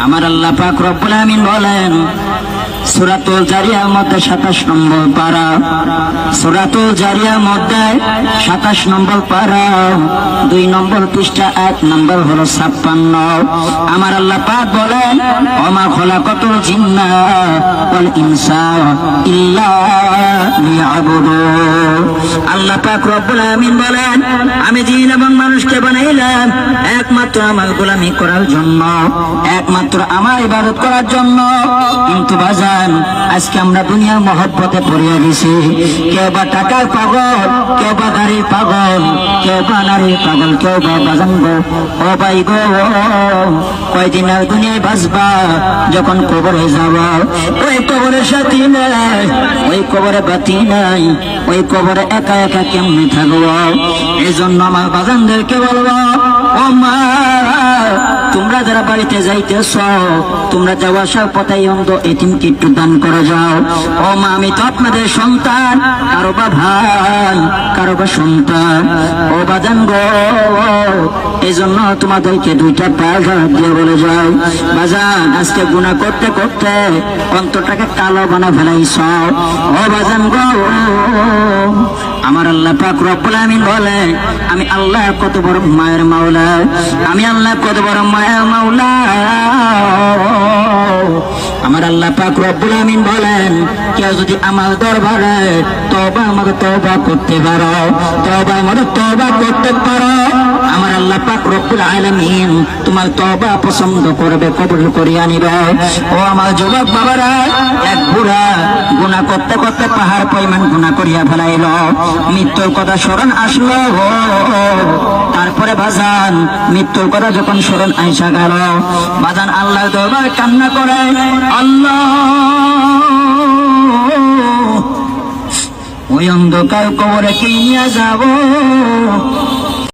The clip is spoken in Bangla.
আমার আল্লাহ পাক রব্বুল আমিন বলেন সূরাতুল জারিয়ার মধ্যে 27 নম্বর পারা, সূরাতুল জারিয়ার মধ্যে 27 নম্বর পারা, 2 নম্বর পৃষ্ঠা, 1 নম্বর হলো 56। আমার আল্লাহ পাক বলেন ওমা খলাকাতুল জিন্না ওয়াল ইনসা ইল্লা লিয়াবুদুন। আল্লাহ পাক রব্বুল আমিন বলেন আমি জিন এবং মানুষকে বানাইলাম একমাত্র আমার গোলামি করার জন্য, একমাত্র আমার ইবাদত করার জন্য। কিন্তু বাজান আজকে আমরা দুনিয়ার মহব্বতে পড়িয়া গেছি। কেউ বা টাকার পাগল, কেউ বা গাড়ির পাগল, কেউ বা নারীর পাগল, কেউ বা বাজান গো ও ভাই গো, কয়দিন আর দুনিয়ায় বাঁচবা, যখন কবরে যাবা ওই কবরের সাথী নাই, ওই কবরে বাতি নাই, ওই কবরে একা একা কেমনে থাকবো। এই জন্য আমার বাজানদেরকে বলবো ও মা, তোমরা যারা বাড়িতে যাইতেছ, তোমরা যাওয়া আসার পথে অন্ধ এতিমকে একটু দান করে যাও। ও মা, আমি তো আপনাদের সন্তান, কারো বা ভাই, কারো বা সন্তান, ও বাজান গো, এই জন্য তোমাদেরকে 2টা পায়ে দিয়ে বলে যাও বাজান, আজকে গুনাহ করতে করতে অন্তরটাকে কালো বানা ফেলাইছ। ও বাজান গো, আমার আল্লাহ পাক রব্বুল আমিন বলে আমি আল্লাহ কত বড় মায়ের মাওলা, আমি আল্লাহ কত বড় মায়ের মাওলা। আমার আল্লাহ পাক রব্বুল আমিন বলেন কেউ যদি আমার দরবারে তওবা আমাকে তওবা করতে পারো, তওবা আমাকে তওবা করতে পারো, আমার আল্লাহ পাক রব্বুল আলামিন তোমার তওবা পছন্দ করবে, কবুল করিয়া নিবে। ও আমার যুবক বাবারা, এক বুড়া গুনাহ করতে করতে পাহাড় পরিমাণ গুনাহ করিয়া ফেলাইল, মৃত্যুর কথা স্মরণ আসলো। তারপরে বাজান মৃত্যুর কথা যখন স্মরণ আইসা গেল, বাজান আল্লাহর দরবারে কান্না করে আল্লাহ ওই অন্ধকার কবরে কে নিয়ে যাব,